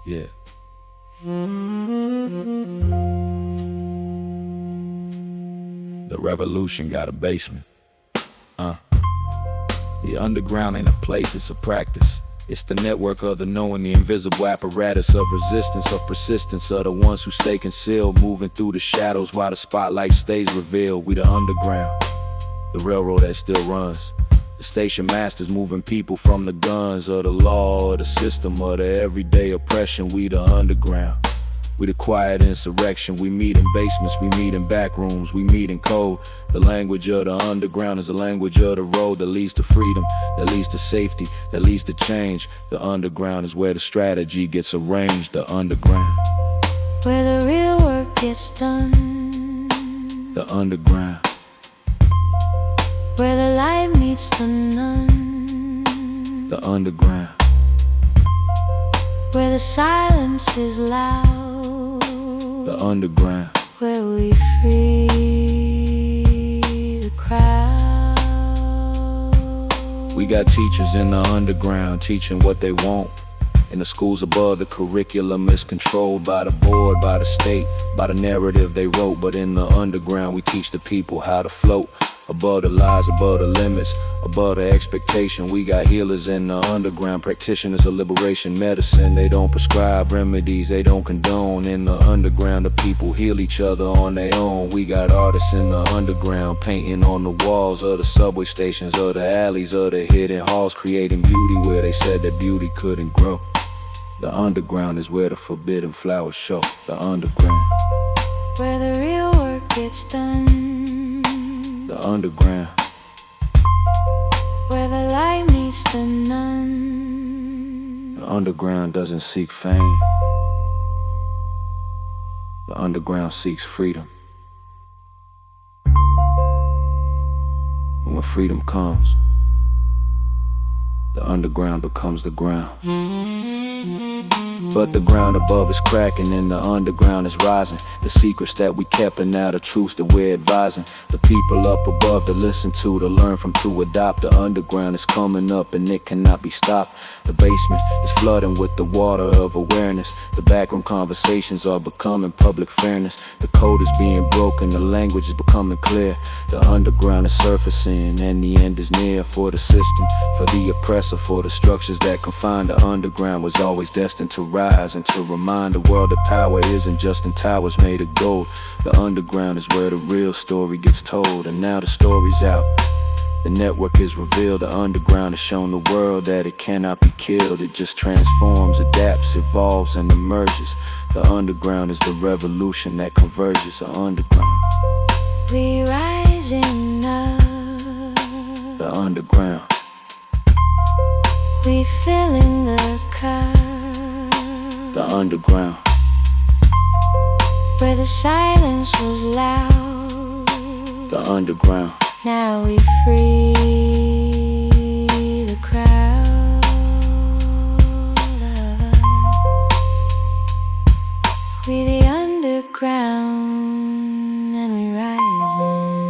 Yeah. The revolution got a basement. The underground ain't a place, it's a practice. It's the network of the knowing, the invisible apparatus of resistance, of persistence, of the ones who stay concealed, moving through the shadows while the spotlight stays revealed. We the underground, the railroad that still runs. The station masters moving people from the guns of the law, of the system, of the everyday oppression. We the underground. We the quiet insurrection. We meet in basements, we meet in back rooms, we meet in code. The language of the underground is the language of the road that leads to freedom, that leads to safety, that leads to change. The underground is where the strategy gets arranged. The underground, where the real work gets done. The underground, where the light meets the none. The underground, where the silence is loud. The underground, where we free the crowd. We got teachers in the underground teaching what they want. In the schools above, the curriculum is controlled by the board, by the state, by the narrative they wrote. But in the underground, we teach the people how to float above the lies, above the limits, above the expectation. We got healers in the underground, practitioners of liberation medicine. They don't prescribe remedies, they don't condone. In the underground, the people heal each other on their own. We got artists in the underground, painting on the walls of the subway stations, of the alleys, of the hidden halls, creating beauty where they said that beauty couldn't grow. The underground is where the forbidden flowers show. The underground, where the real work gets done. The underground, where the light meets the none. The underground doesn't seek fame. The underground seeks freedom. And when freedom comes, the underground becomes the ground. But the ground above is cracking and the underground is rising. The secrets that we kept and now the truths that we're advising. The people up above to listen to learn from, to adopt. The underground is coming up and it cannot be stopped. The basement is flooding with the water of awareness. The backroom conversations are becoming public fairness. The code is being broken, the language is becoming clear. The underground is surfacing and the end is near. For the system, for the oppressor, for the structures that confine. The underground was always destined to rise and to remind the world that power isn't just in towers made of gold. The underground is where the real story gets told, and now the story's out. The network is revealed. The underground has shown the world that it cannot be killed. It just transforms, adapts, evolves, and emerges. The underground is the revolution that converges. The underground, we rising up. The underground, we filling the cup. The underground, where the silence was loud. The underground, now we free the crowd. We the underground and we rising.